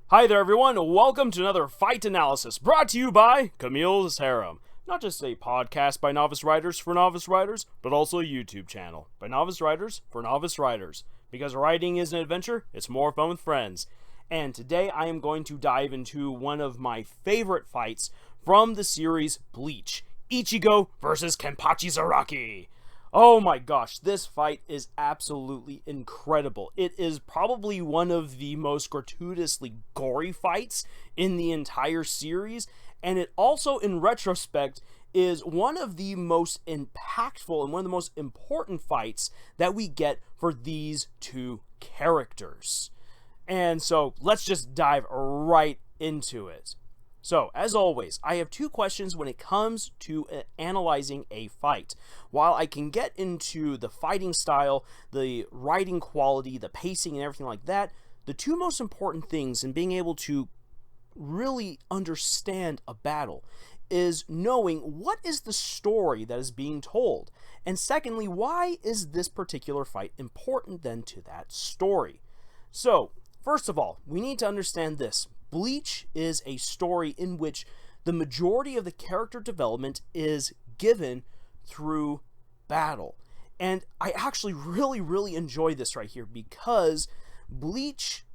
Hi there everyone, welcome to another fight analysis brought to you by Camille's Harem. Not just a podcast by novice writers for novice writers, but also a YouTube channel by novice writers for novice writers. Because writing is an adventure, it's more fun with friends. And today I am going to dive into one of my favorite fights from the series Bleach, Ichigo versus Kenpachi Zaraki. Oh my gosh, this fight is absolutely incredible. It is probably one of the most gratuitously gory fights in the entire series, and it also, in retrospect, is one of the most impactful and one of the most important fights that we get for these two characters. And so, let's just dive right into it. So, as always, I have two questions when it comes to analyzing a fight. While I can get into the fighting style, the writing quality, the pacing, and everything like that, the two most important things in being able to really understand a battle is knowing what is the story that is being told. And secondly, why is this particular fight important then to that story? So, first of all, we need to understand this. Bleach is a story in which the majority of the character development is given through battle. And I actually really enjoy this right here because Bleach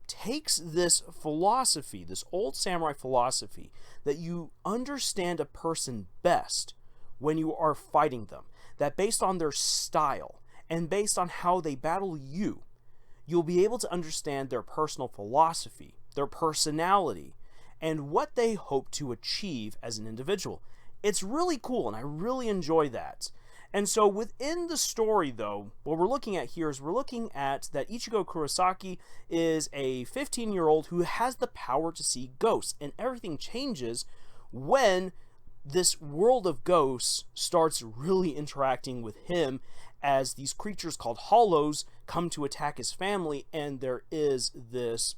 takes this philosophy, this old samurai philosophy, that you understand a person best when you are fighting them. That based on their style and based on how they battle you, you'll be able to understand their personal philosophy, their personality, and what they hope to achieve as an individual. It's really cool, and I really enjoy that. And so within the story, though, what we're looking at here is we're looking at that Ichigo Kurosaki is a 15-year-old who has the power to see ghosts, and everything changes when this world of ghosts starts really interacting with him as these creatures called hollows come to attack his family, and there is this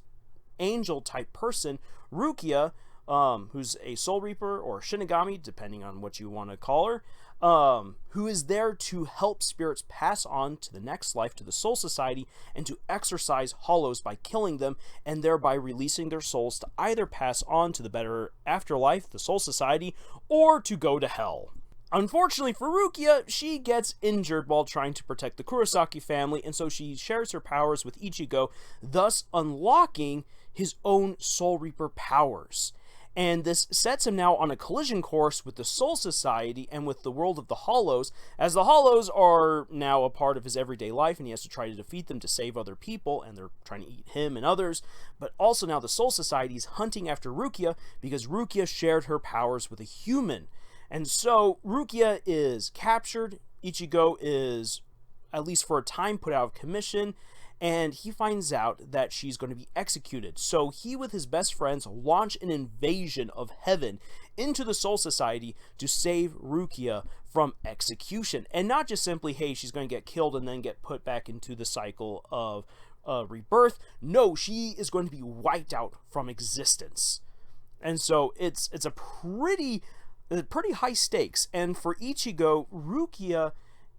angel type person, Rukia, who's a soul reaper or shinigami, depending on what you want to call her, who is there to help spirits pass on to the next life, to the soul society, and to exorcise hollows by killing them and thereby releasing their souls to either pass on to the better afterlife, the soul society, or to go to hell. Unfortunately for Rukia, she gets injured while trying to protect the Kurosaki family, and so she shares her powers with Ichigo, thus unlocking his own Soul Reaper powers. And this sets him now on a collision course with the Soul Society and with the world of the Hollows, as the Hollows are now a part of his everyday life, and he has to try to defeat them to save other people, and they're trying to eat him and others. But also now the Soul Society is hunting after Rukia, because Rukia shared her powers with a human. And so Rukia is captured, Ichigo is, at least for a time, put out of commission, and he finds out that she's going to be executed. So he, with his best friends, launch an invasion of heaven into the Soul Society to save Rukia from execution. And not just simply, hey, she's going to get killed and then get put back into the cycle of rebirth. No, she is going to be wiped out from existence. And so it's a pretty high stakes. And for Ichigo, Rukia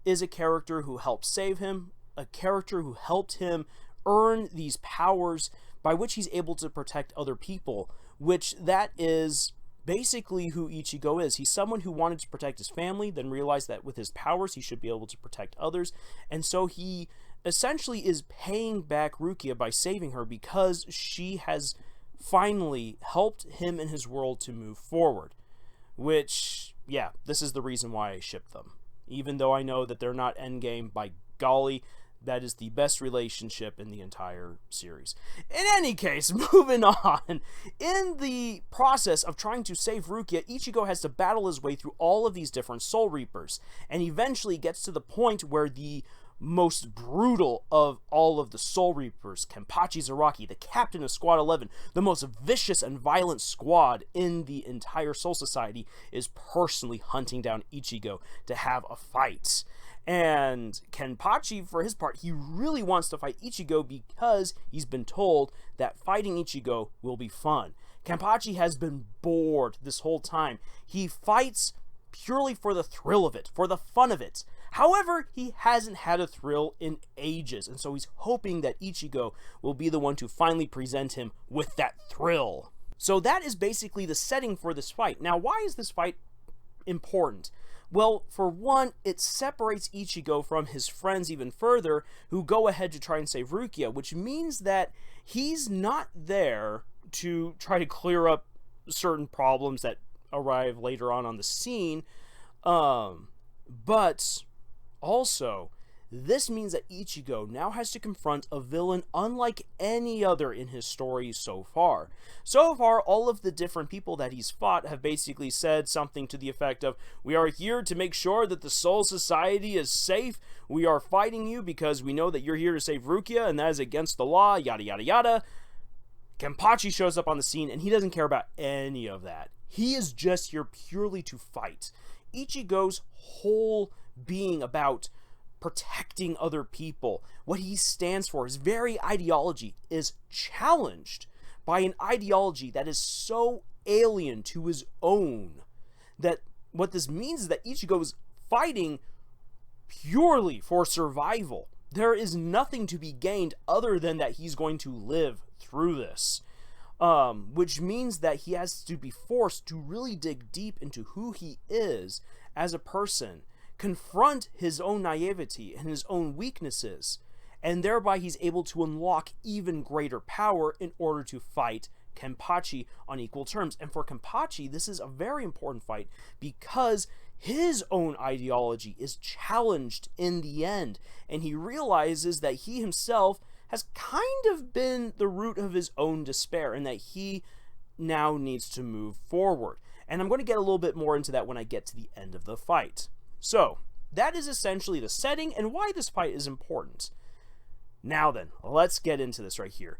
is a character who helped save him, a character who helped him earn these powers by which he's able to protect other people, which that is basically who Ichigo is. He's someone who wanted to protect his family, then realized that with his powers he should be able to protect others, and so he essentially is paying back Rukia by saving her because she has finally helped him and his world to move forward. Which, yeah, this is the reason why I ship them. Even though I know that they're not endgame, by golly, that is the best relationship in the entire series. In any case, moving on. In the process of trying to save Rukia, Ichigo has to battle his way through all of these different Soul Reapers, and eventually gets to the point where the most brutal of all of the Soul Reapers, Kenpachi Zaraki, the captain of Squad 11, the most vicious and violent squad in the entire Soul Society, is personally hunting down Ichigo to have a fight. And Kenpachi, for his part, he really wants to fight Ichigo because he's been told that fighting Ichigo will be fun. Kenpachi has been bored this whole time. He fights purely for the thrill of it, for the fun of it. However, he hasn't had a thrill in ages, and so he's hoping that Ichigo will be the one to finally present him with that thrill. So that is basically the setting for this fight. Now, why is this fight important? Well, for one, it separates Ichigo from his friends even further, who go ahead to try and save Rukia, which means that he's not there to try to clear up certain problems that arrive later on the scene, but also, this means that Ichigo now has to confront a villain unlike any other in his stories so far. So far, all of the different people that he's fought have basically said something to the effect of, "We are here to make sure that the Soul Society is safe. We are fighting you because we know that you're here to save Rukia, and that is against the law, yada yada yada." Kenpachi shows up on the scene, and he doesn't care about any of that. He is just here purely to fight. Ichigo's whole being about protecting other people, what he stands for, his very ideology, is challenged by an ideology that is so alien to his own that what this means is that Ichigo is fighting purely for survival. There is nothing to be gained other than that he's going to live through this, which means that he has to be forced to really dig deep into who he is as a person, confront his own naivety and his own weaknesses, and thereby he's able to unlock even greater power in order to fight Kenpachi on equal terms. And for Kenpachi, this is a very important fight because his own ideology is challenged in the end, and he realizes that he himself has kind of been the root of his own despair and that he now needs to move forward. And I'm going to get a little bit more into that when I get to the end of the fight. So, that is essentially the setting and why this fight is important. Now then, let's get into this right here.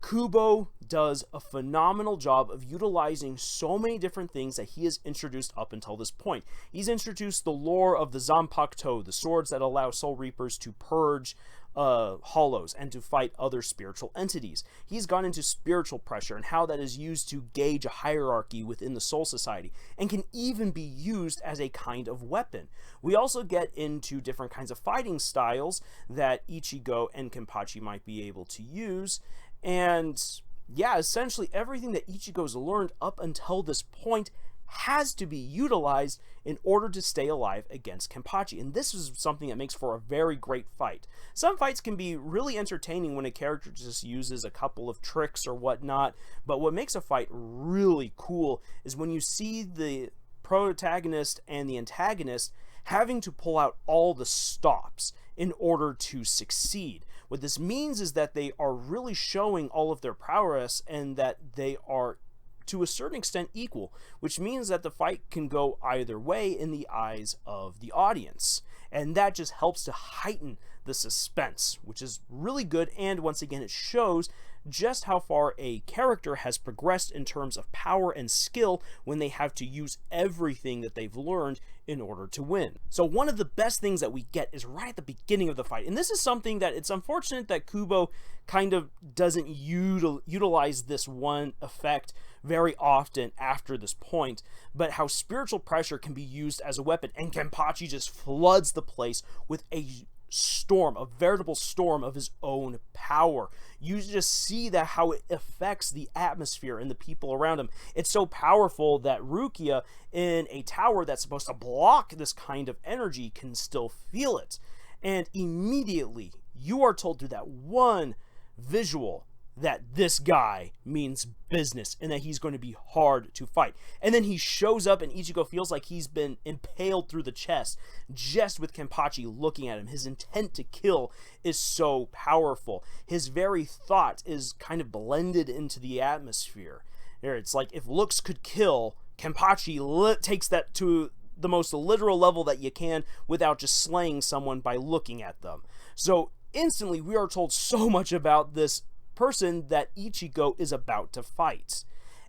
Kubo does a phenomenal job of utilizing so many different things that he has introduced up until this point. He's introduced the lore of the Zanpakuto, the swords that allow Soul Reapers to purge hollows and to fight other spiritual entities. He's gone into spiritual pressure and how that is used to gauge a hierarchy within the Soul Society and can even be used as a kind of weapon. We also get into different kinds of fighting styles that Ichigo and Kenpachi might be able to use, and yeah, essentially everything that Ichigo's learned up until this point has to be utilized in order to stay alive against Kenpachi, and this is something that makes for a very great fight. Some fights can be really entertaining when a character just uses a couple of tricks or whatnot, but what makes a fight really cool is when you see the protagonist and the antagonist having to pull out all the stops in order to succeed. What this means is that they are really showing all of their prowess and that they are to a certain extent equal, which means that the fight can go either way in the eyes of the audience, and that just helps to heighten the suspense, which is really good. And once again, it shows just how far a character has progressed in terms of power and skill when they have to use everything that they've learned in order to win. So one of the best things that we get is right at the beginning of the fight, and this is something that it's unfortunate that Kubo kind of doesn't utilize this one effect very often after this point, but how spiritual pressure can be used as a weapon, and Kenpachi just floods the place with a storm, a veritable storm of his own power. You just see that how it affects the atmosphere and the people around him. It's so powerful that Rukia, in a tower that's supposed to block this kind of energy, can still feel it. And immediately, you are told through that one visual that this guy means business and that he's going to be hard to fight. And then he shows up and Ichigo feels like he's been impaled through the chest just with Kenpachi looking at him. His intent to kill is so powerful. His very thought is kind of blended into the atmosphere. It's like if looks could kill, Kenpachi takes that to the most literal level that you can without just slaying someone by looking at them. So instantly we are told so much about this person that Ichigo is about to fight.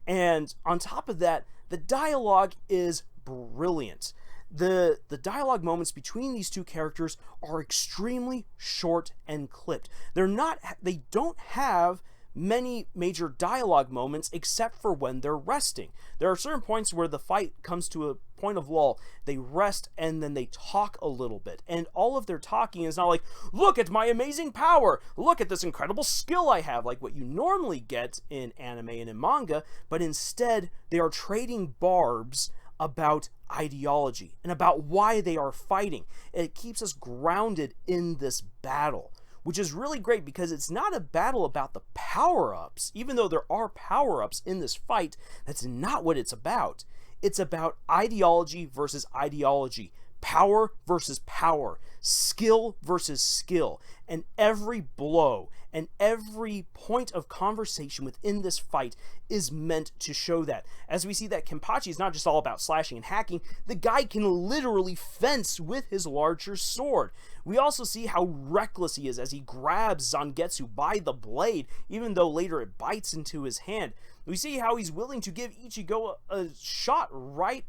And on top of that, the dialogue is brilliant. The dialogue moments between these two characters are extremely short and clipped. They don't have many major dialogue moments except for when they're resting. There are certain points where the fight comes to a point of lull, they rest and then they talk a little bit. And all of their talking is not like, look at my amazing power, look at this incredible skill I have, like what you normally get in anime and in manga, but instead they are trading barbs about ideology and about why they are fighting. And it keeps us grounded in this battle, which is really great because it's not a battle about the power-ups. Even though there are power-ups in this fight, that's not what it's about. It's about ideology versus ideology, power versus power, skill versus skill, and every blow and every point of conversation within this fight is meant to show that. As we see that Kenpachi is not just all about slashing and hacking, the guy can literally fence with his larger sword. We also see how reckless he is as he grabs Zangetsu by the blade, even though later it bites into his hand. We see how he's willing to give Ichigo a shot right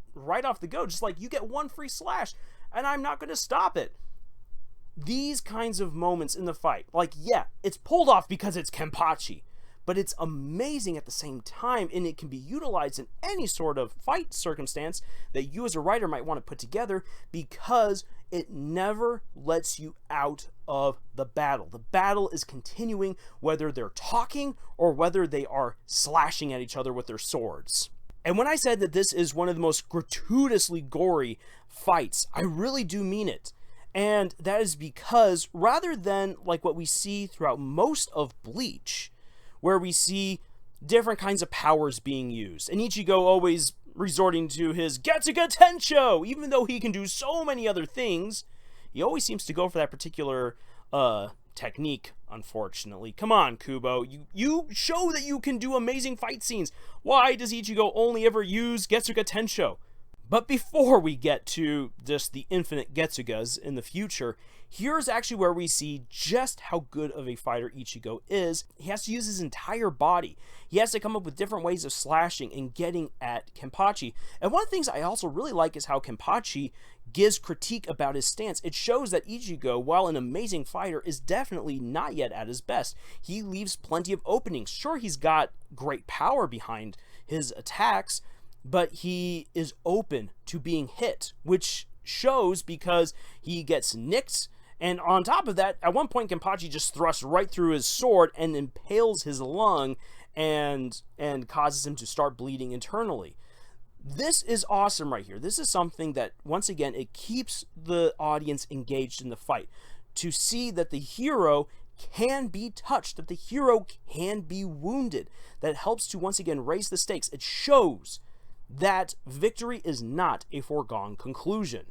off the go, just like, you get one free slash, and I'm not going to stop it. These kinds of moments in the fight, like, yeah, it's pulled off because it's Kenpachi, but it's amazing at the same time, and it can be utilized in any sort of fight circumstance that you as a writer might want to put together, because it never lets you out of the battle. The battle is continuing whether they're talking or whether they are slashing at each other with their swords. And when I said that this is one of the most gratuitously gory fights, I really do mean it. And that is because rather than like what we see throughout most of Bleach, where we see different kinds of powers being used, and Ichigo always resorting to his Getsuga Tensho, even though he can do so many other things, he always seems to go for that particular technique, unfortunately. Come on, Kubo, you show that you can do amazing fight scenes. Why does Ichigo only ever use Getsuga Tensho? But before we get to just the infinite Getsugas in the future, here's actually where we see just how good of a fighter Ichigo is. He has to use his entire body. He has to come up with different ways of slashing and getting at Kenpachi. And one of the things I also really like is how Kenpachi gives critique about his stance. It shows that Ichigo, while an amazing fighter, is definitely not yet at his best. He leaves plenty of openings. Sure, he's got great power behind his attacks, but he is open to being hit, which shows because he gets nicked, and on top of that, at one point Kenpachi just thrusts right through his sword and impales his lung and causes him to start bleeding internally. This is awesome right here. This is something that, once again, it keeps the audience engaged in the fight. To see that the hero can be touched, that the hero can be wounded, that helps to, once again, raise the stakes. It shows that victory is not a foregone conclusion.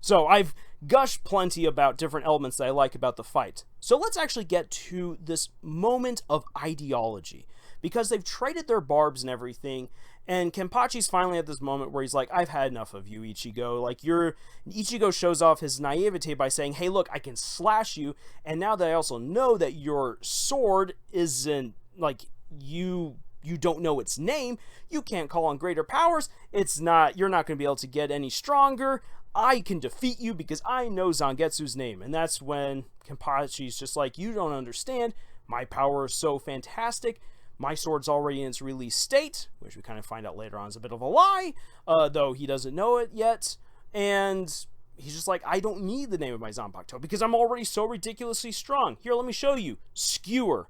So I've gushed plenty about different elements that I like about the fight. So let's actually get to this moment of ideology, because they've traded their barbs and everything, and Kenpachi's finally at this moment where he's like, I've had enough of you, Ichigo. Like, Ichigo shows off his naivete by saying, hey, look, I can slash you, and now that I also know that your sword isn't, like, you don't know its name, you can't call on greater powers, you're not going to be able to get any stronger, I can defeat you because I know Zangetsu's name. And that's when Kenpachi's just like, you don't understand, my power is so fantastic, my sword's already in its release state, which we kind of find out later on is a bit of a lie, though he doesn't know it yet, and he's just like, I don't need the name of my Zanpakuto because I'm already so ridiculously strong. Here, let me show you. Skewer.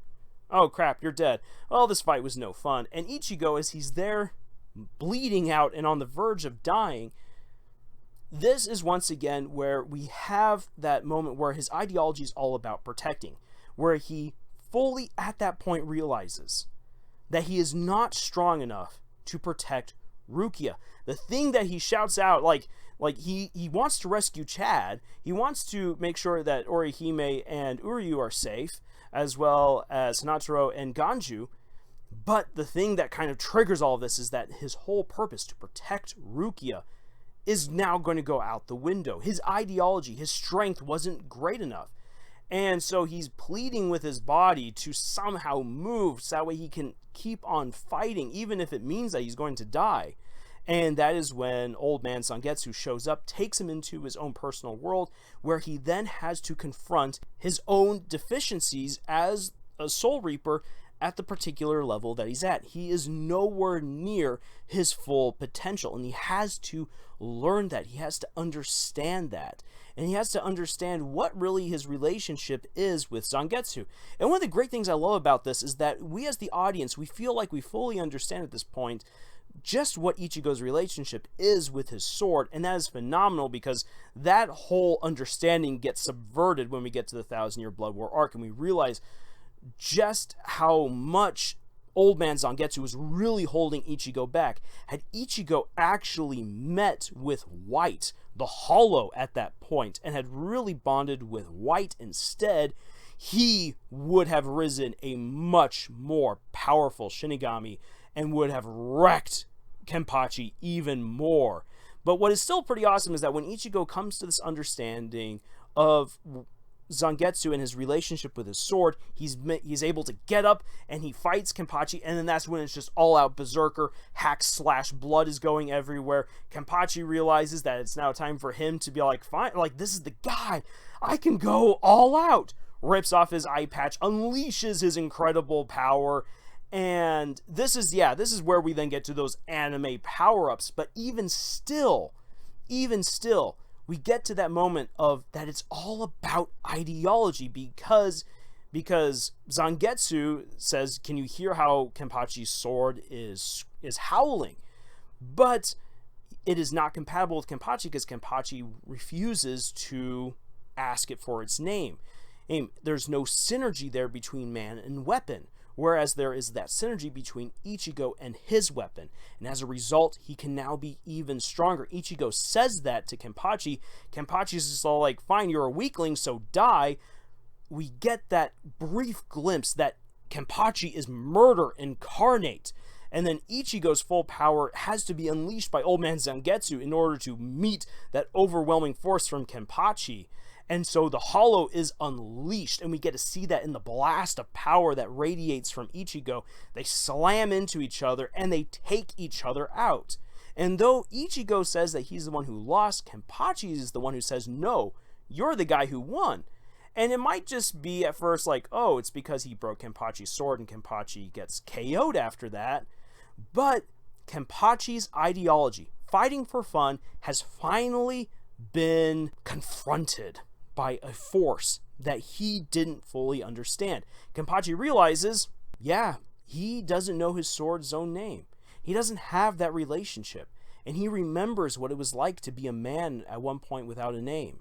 Oh crap, you're dead. Well, this fight was no fun. And Ichigo, as he's there bleeding out and on the verge of dying, this is once again where we have that moment where his ideology is all about protecting, where he fully at that point realizes that he is not strong enough to protect Rukia. The thing that he shouts out, like he wants to rescue Chad, he wants to make sure that Orihime and Uryu are safe, as well as Hanataro and Ganju, but the thing that kind of triggers all of this is that his whole purpose to protect Rukia is now going to go out the window. His ideology, his strength wasn't great enough, and so he's pleading with his body to somehow move so that way he can keep on fighting, even if it means that he's going to die. And that is when old man Zangetsu shows up, takes him into his own personal world, where he then has to confront his own deficiencies as a Soul Reaper, at the particular level that he's at. He is nowhere near his full potential, and he has to learn that. He has to understand that. And he has to understand what really his relationship is with Zangetsu. And one of the great things I love about this is that we as the audience, we feel like we fully understand at this point just what Ichigo's relationship is with his sword, and that is phenomenal because that whole understanding gets subverted when we get to the 1,000-Year Blood War arc, and we realize just how much Old Man Zangetsu was really holding Ichigo back. Had Ichigo actually met with White, the Hollow, at that point, and had really bonded with White instead, he would have risen a much more powerful Shinigami and would have wrecked Kenpachi even more. But what is still pretty awesome is that when Ichigo comes to this understanding of Zangetsu and his relationship with his sword, he's able to get up and he fights Kenpachi, and then that's when it's just all out berserker, hack slash, blood is going everywhere. Kenpachi realizes that it's now time for him to be like, fine, like, this is the guy, I can go all out. Rips off his eye patch, unleashes his incredible power, and this is where we then get to those anime power-ups. But even still, we get to that moment of that it's all about ideology, because Zangetsu says, can you hear how Kenpachi's sword is howling? But it is not compatible with Kenpachi because Kenpachi refuses to ask it for its name. And there's no synergy there between man and weapon, whereas there is that synergy between Ichigo and his weapon. And as a result, he can now be even stronger. Ichigo says that to Kenpachi. Kenpachi's just all like, fine, you're a weakling, so die. We get that brief glimpse that Kenpachi is murder incarnate. And then Ichigo's full power has to be unleashed by Old Man Zangetsu in order to meet that overwhelming force from Kenpachi. And so the Hollow is unleashed, and we get to see that in the blast of power that radiates from Ichigo. They slam into each other, and they take each other out. And though Ichigo says that he's the one who lost, Kenpachi is the one who says, no, you're the guy who won. And it might just be at first like, oh, it's because he broke Kenpachi's sword, and Kenpachi gets KO'd after that. But Kenpachi's ideology, fighting for fun, has finally been confronted by a force that he didn't fully understand. Kenpachi realizes, yeah, he doesn't know his sword's own name. He doesn't have that relationship. And he remembers what it was like to be a man at one point without a name.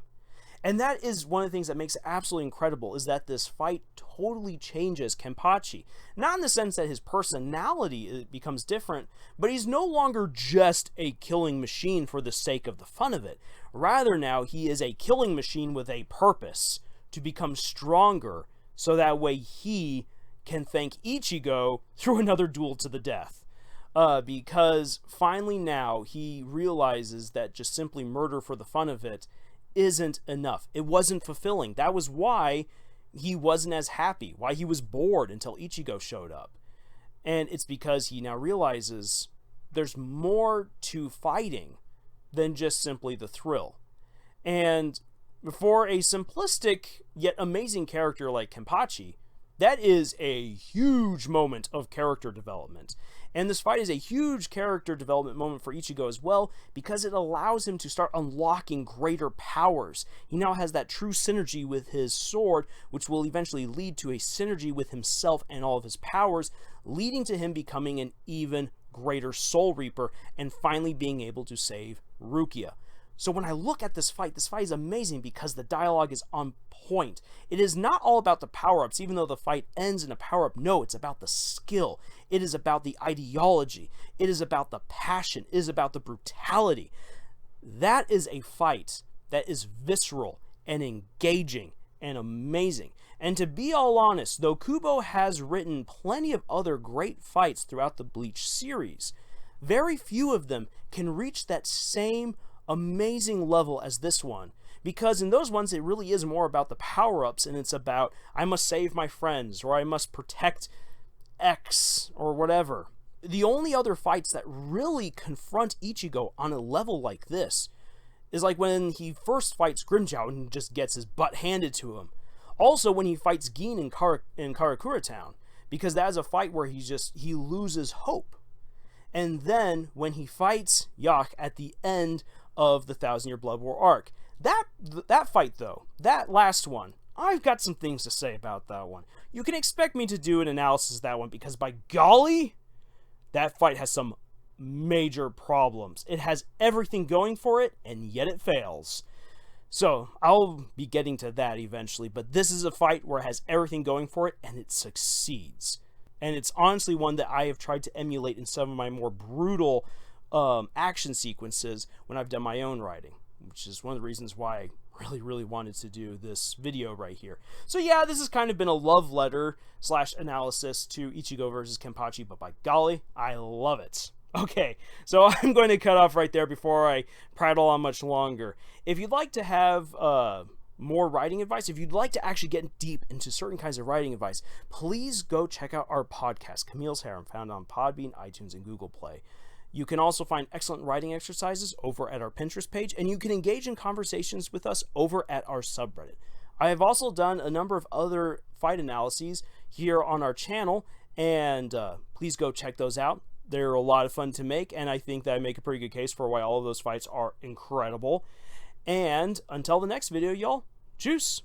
And that is one of the things that makes it absolutely incredible, is that this fight totally changes Kenpachi. Not in the sense that his personality becomes different, but he's no longer just a killing machine for the sake of the fun of it. Rather now, he is a killing machine with a purpose to become stronger, so that way he can thank Ichigo through another duel to the death. Because finally now, he realizes that just simply murder for the fun of it isn't enough. It wasn't fulfilling. That was why he wasn't as happy, why he was bored until Ichigo showed up. And it's because he now realizes there's more to fighting than just simply the thrill. And for a simplistic yet amazing character like Kenpachi, that is a huge moment of character development. And this fight is a huge character development moment for Ichigo as well, because it allows him to start unlocking greater powers. He now has that true synergy with his sword, which will eventually lead to a synergy with himself and all of his powers, leading to him becoming an even greater Soul Reaper and finally being able to save Rukia. So when I look at this fight is amazing because the dialogue is on point. It is not all about the power-ups, even though the fight ends in a power-up. No, it's about the skill. It is about the ideology. It is about the passion. It is about the brutality. That is a fight that is visceral and engaging and amazing. And to be all honest, though Kubo has written plenty of other great fights throughout the Bleach series, very few of them can reach that same amazing level as this one, because in those ones it really is more about the power-ups, and it's about I must save my friends, or I must protect X, or whatever. The only other fights that really confront Ichigo on a level like this is like when he first fights Grimmjow and just gets his butt handed to him. Also when he fights Gin in Karakura Town, because that is a fight where he loses hope. And then when he fights Yak at the end of the 1,000-Year Blood War arc, that fight though, that last one, I've got some things to say about that one. You can expect me to do an analysis of that one, because by golly, that fight has some major problems. It has everything going for it, and yet it fails. So I'll be getting to that eventually, but this is a fight where it has everything going for it, and it succeeds. And it's honestly one that I have tried to emulate in some of my more brutal action sequences when I've done my own writing, which is one of the reasons why I really wanted to do this video right here. So yeah, this has kind of been a love letter / analysis to Ichigo versus Kenpachi, but by golly, I love it. Okay, so I'm going to cut off right there before I prattle on much longer. If you'd like to have more writing advice, if you'd like to actually get deep into certain kinds of writing advice, please go check out our podcast, Camille's Harem, found on Podbean, iTunes, and Google Play. You can also find excellent writing exercises over at our Pinterest page, and you can engage in conversations with us over at our subreddit. I have also done a number of other fight analyses here on our channel, and please go check those out. They're a lot of fun to make, and I think that I make a pretty good case for why all of those fights are incredible. And until the next video, y'all, juice!